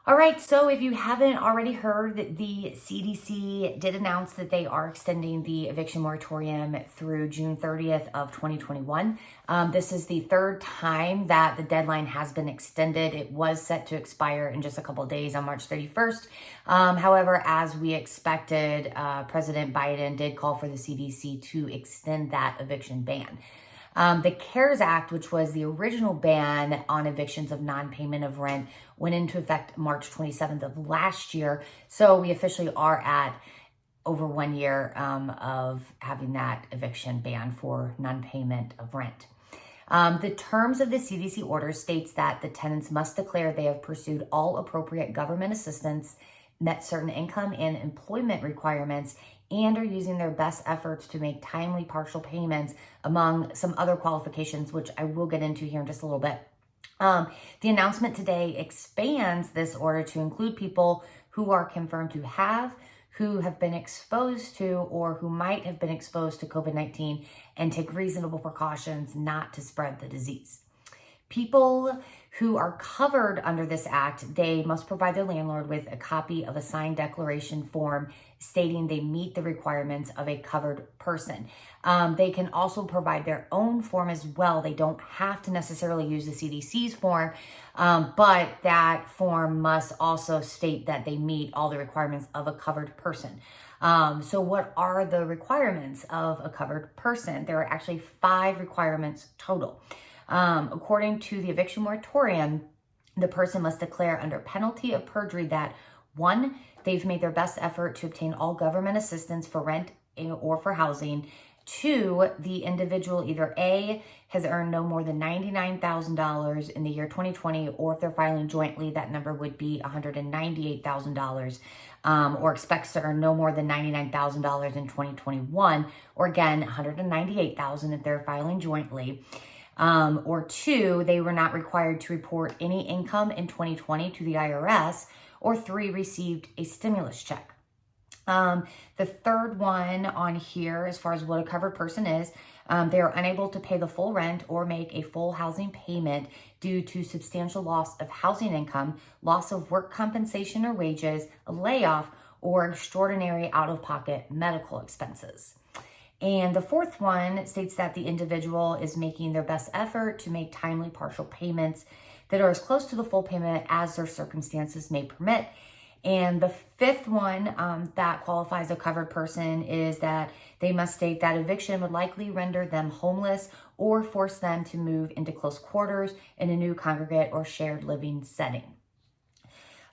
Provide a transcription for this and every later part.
All right, so if you haven't already heard, that the CDC did announce that they are extending the eviction moratorium through June 30th of 2021. This is the third time that the deadline has been extended. It was set to expire in just a couple of days on March 31st. However, as we expected, President Biden did call for the CDC to extend that eviction ban. The CARES Act, which was the original ban on evictions of non-payment of rent, went into effect March 27th of last year. So we officially are at over 1 year of having that eviction ban for non-payment of rent. The terms of the CDC order states that the tenants must declare they have pursued all appropriate government assistance, met certain income and employment requirements, and are using their best efforts to make timely partial payments, among some other qualifications, which I will get into here in just a little bit. The announcement today expands this order to include people who are confirmed to have, who have been exposed to, or who might have been exposed to COVID-19 and take reasonable precautions not to spread the disease. People who are covered under this act, they must provide their landlord with a copy of a signed declaration form stating they meet the requirements of a covered person. They can also provide their own form as well. They don't have to necessarily use the CDC's form, but that form must also state that they meet all the requirements of a covered person. So what are the requirements of a covered person? There are actually 5 requirements total. According to the eviction moratorium, the person must declare under penalty of perjury that 1, they've made their best effort to obtain all government assistance for rent or for housing. 2, the individual either A, has earned no more than $99,000 in the year 2020, or if they're filing jointly, that number would be $198,000, or expects to earn no more than $99,000 in 2021, or again, $198,000 if they're filing jointly. Or 2, they were not required to report any income in 2020 to the IRS, or 3, received a stimulus check. The third one on here, as far as what a covered person is, they are unable to pay the full rent or make a full housing payment due to substantial loss of housing income, loss of work compensation or wages, a layoff, or extraordinary out-of-pocket medical expenses. And the fourth one states that the individual is making their best effort to make timely partial payments that are as close to the full payment as their circumstances may permit. And the fifth one that qualifies a covered person is that they must state that eviction would likely render them homeless or force them to move into close quarters in a new congregate or shared living setting.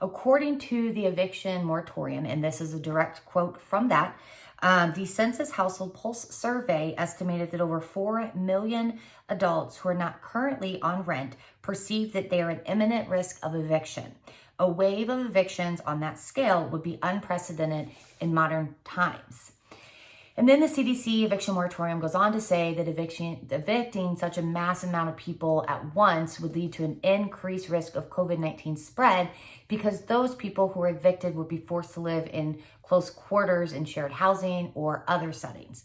According to the eviction moratorium, and this is a direct quote from that, the Census Household Pulse survey estimated that over 4 million adults who are not currently on rent perceive that they are at imminent risk of eviction. A wave of evictions on that scale would be unprecedented in modern times. And then the CDC eviction moratorium goes on to say that evicting such a mass amount of people at once would lead to an increased risk of COVID-19 spread, because those people who are evicted would be forced to live in close quarters in shared housing or other settings.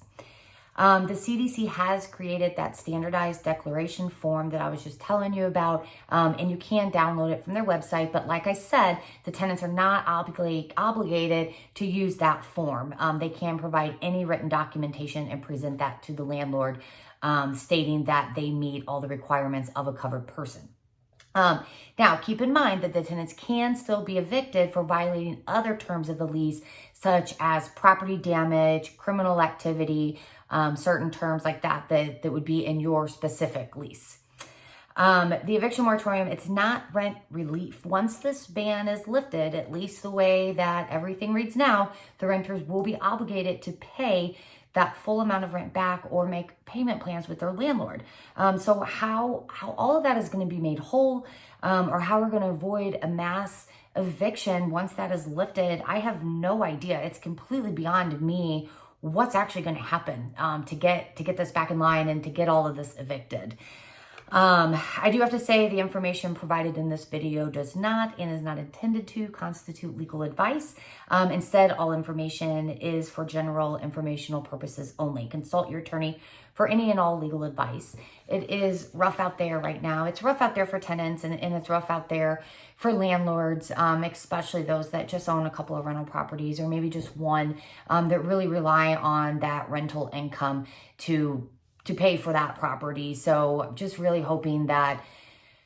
The CDC has created that standardized declaration form that I was just telling you about, and you can download it from their website. But like I said, the tenants are not obligated to use that form. They can provide any written documentation and present that to the landlord, stating that they meet all the requirements of a covered person. Now, keep in mind that the tenants can still be evicted for violating other terms of the lease, such as property damage, criminal activity, certain terms like that would be in your specific lease. The eviction moratorium, it's not rent relief. Once this ban is lifted, at least the way that everything reads now, the renters will be obligated to pay that full amount of rent back or make payment plans with their landlord. So how all of that is going to be made whole, or how we're going to avoid a mass eviction once that is lifted, I have no idea. It's completely beyond me what's actually going to happen to get this back in line and to get all of this evicted. I do have to say the information provided in this video does not and is not intended to constitute legal advice. Instead, all information is for general informational purposes only. Consult your attorney for any and all legal advice. It is rough out there right now. It's rough out there for tenants and it's rough out there for landlords, especially those that just own a couple of rental properties or maybe just one, that really rely on that rental income to pay for that property. So just really hoping that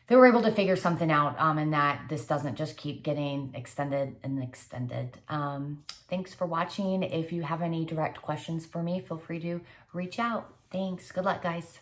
they were able to figure something out, and that this doesn't just keep getting extended and extended. Thanks for watching. If you have any direct questions for me, feel free to reach out. Thanks. Good luck, guys.